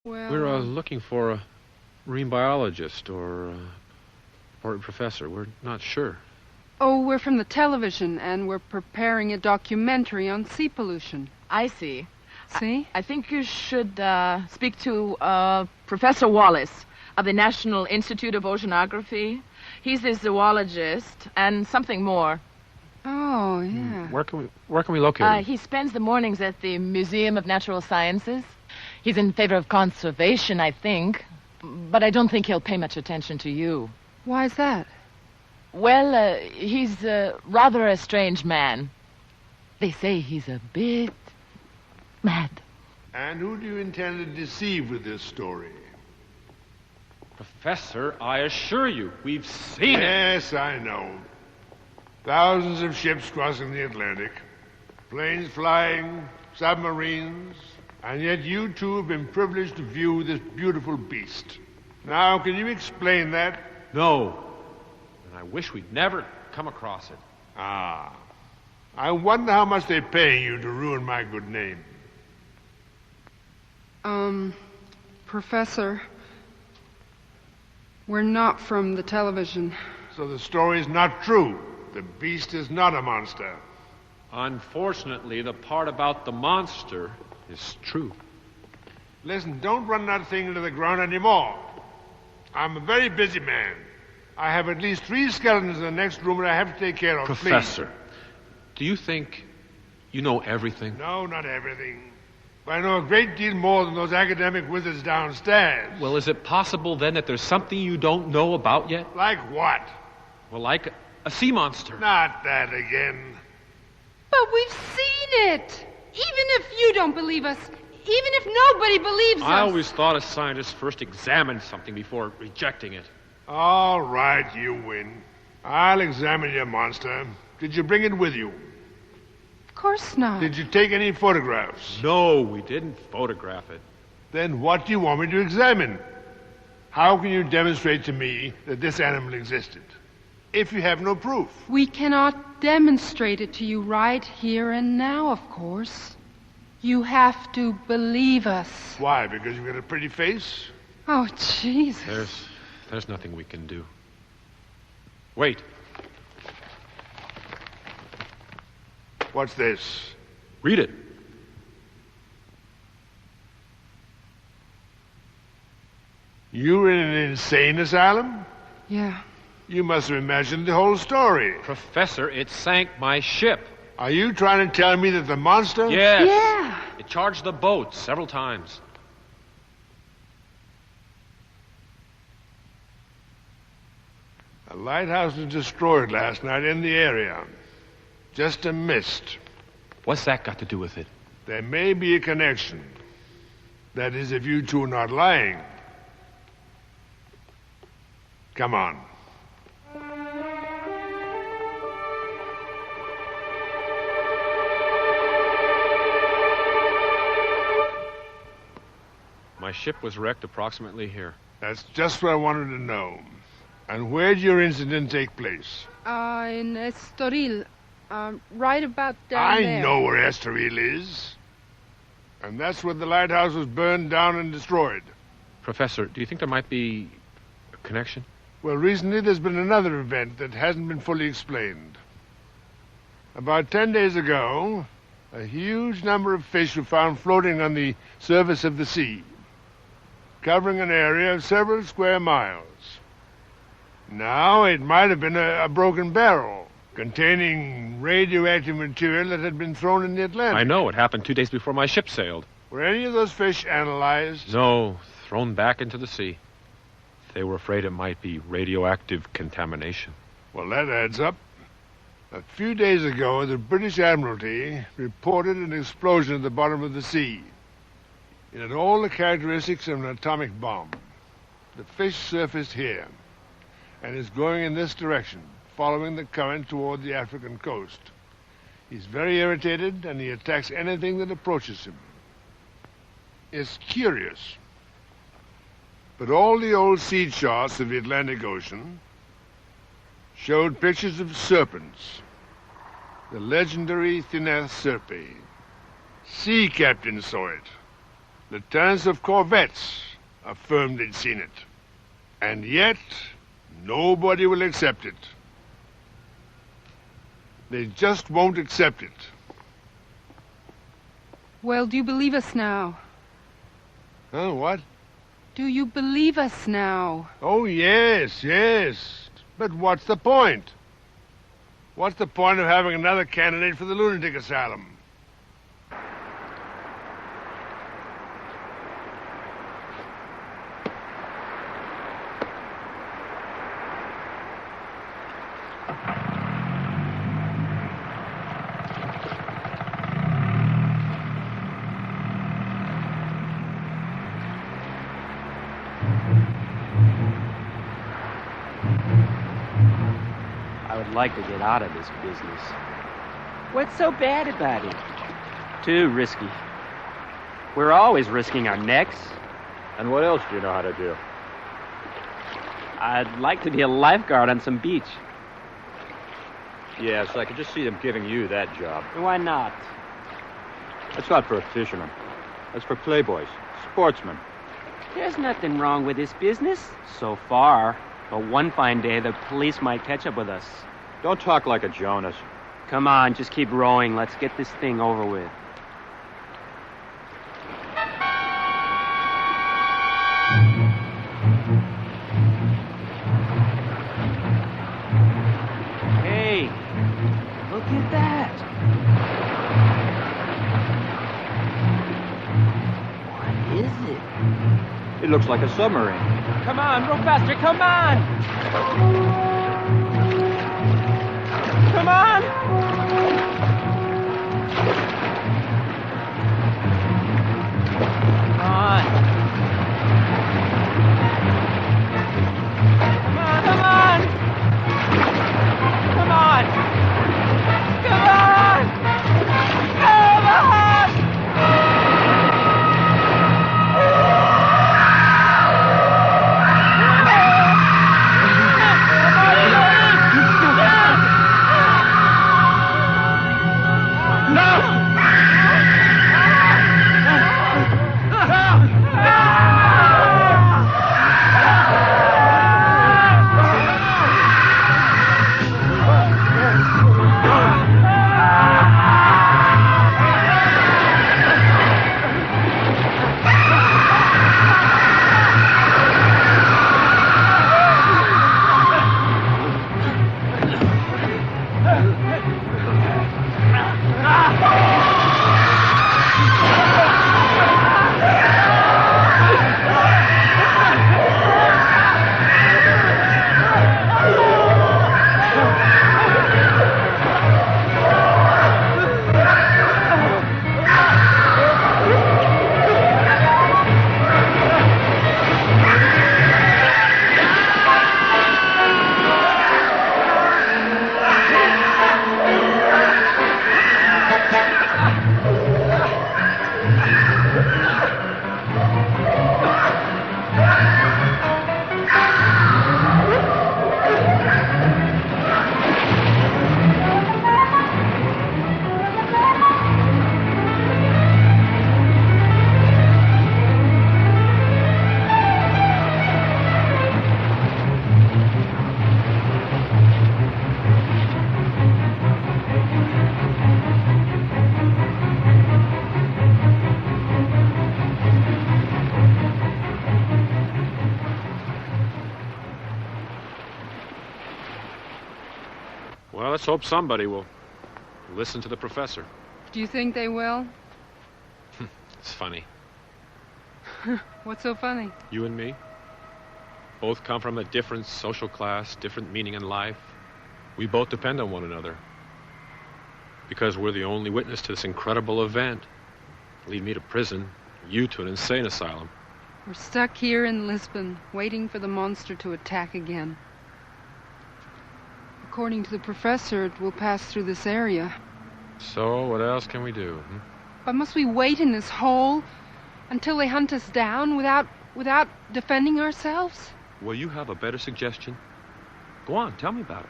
Well... We're looking for a marine biologist or a professor. We're not sure. Oh, we're from the television, and we're preparing a documentary on sea pollution. I see. See? I think you should speak to Professor Wallace of the National Institute of Oceanography. He's a zoologist and something more. Oh, yeah. Where can we locate him? He spends the mornings at the Museum of Natural Sciences. He's in favor of conservation, I think. But I don't think he'll pay much attention to you. Why is that? Well, he's rather a strange man. They say he's a bit mad. And who do you intend to deceive with this story? Professor, I assure you, we've seen it. Yes, I know. Thousands of ships crossing the Atlantic, planes flying, submarines, and yet you two have been privileged to view this beautiful beast. Now, can you explain that? No. And I wish we'd never come across it. Ah. I wonder how much they're paying you to ruin my good name. Professor, we're not from the television. So the story's not true. The beast is not a monster. Unfortunately, the part about the monster is true. Listen, don't run that thing into the ground anymore. I'm a very busy man. I have at least 3 skeletons in the next room that I have to take care of. Professor, please. Do you think you know everything? No, not everything. But I know a great deal more than those academic wizards downstairs. Well, is it possible then that there's something you don't know about yet? Like what? Well, like a sea monster. Not that again. But we've seen it! Even if you don't believe us, even if nobody believes us. I always thought a scientist first examined something before rejecting it. All right, you win. I'll examine your monster. Did you bring it with you? Of course not. Did you take any photographs? No, we didn't photograph it. Then what do you want me to examine? How can you demonstrate to me that this animal existed, if you have no proof? We cannot demonstrate it to you right here and now, of course. You have to believe us. Why? Because you've got a pretty face? Oh, Jesus. There's nothing we can do. Wait. What's this? Read it. You were in an insane asylum? Yeah. You must have imagined the whole story. Professor, it sank my ship. Are you trying to tell me that the monster... Yes. Yeah. It charged the boat several times. A lighthouse was destroyed last night in the area. Just a mist. What's that got to do with it? There may be a connection. That is, if you two are not lying. Come on. My ship was wrecked approximately here. That's just what I wanted to know. And where did your incident take place? In Estoril. Right about down there. I know where Estoril is. And that's where the lighthouse was burned down and destroyed. Professor, do you think there might be a connection? Well, recently there's been another event that hasn't been fully explained. About 10 days ago, a huge number of fish were found floating on the surface of the sea, covering an area of several square miles. Now, it might have been a broken barrel containing radioactive material that had been thrown in the Atlantic. I know. It happened 2 days before my ship sailed. Were any of those fish analyzed? No, thrown back into the sea. They were afraid it might be radioactive contamination. Well, that adds up. A few days ago, the British Admiralty reported an explosion at the bottom of the sea. It had all the characteristics of an atomic bomb. The fish surfaced here and is going in this direction, following the current toward the African coast. He's very irritated, and he attacks anything that approaches him. It's curious, but all the old sea charts of the Atlantic Ocean showed pictures of serpents, the legendary Sea Serpent. Sea captains saw it. Lieutenants of corvettes affirmed they'd seen it. And yet, nobody will accept it. They just won't accept it. Well, do you believe us now? Huh, what? Do you believe us now? Oh, yes, yes. But what's the point? What's the point of having another candidate for the lunatic asylum? I would like to get out of this business. What's so bad about it? Too risky. We're always risking our necks. And what else do you know how to do? I'd like to be a lifeguard on some beach. Yes, I could just see them giving you that job. Why not? That's not for a fisherman. That's for playboys, sportsmen. There's nothing wrong with this business, so far. But one fine day, the police might catch up with us. Don't talk like a Jonas. Come on, just keep rowing. Let's get this thing over with. Hey, look at that. What is it? It looks like a submarine. Come on, row faster, come on! Come on! Come on! Come on, come on! Come on! Come on! Come on! Well, let's hope somebody will listen to the professor. Do you think they will? It's funny. What's so funny? You and me, both come from a different social class, different meaning in life. We both depend on one another. Because we're the only witness to this incredible event. Lead me to prison, you to an insane asylum. We're stuck here in Lisbon, waiting for the monster to attack again. According to the professor, it will pass through this area. So, what else can we do? But must we wait in this hole until they hunt us down without defending ourselves? Well, you have a better suggestion? Go on, tell me about it.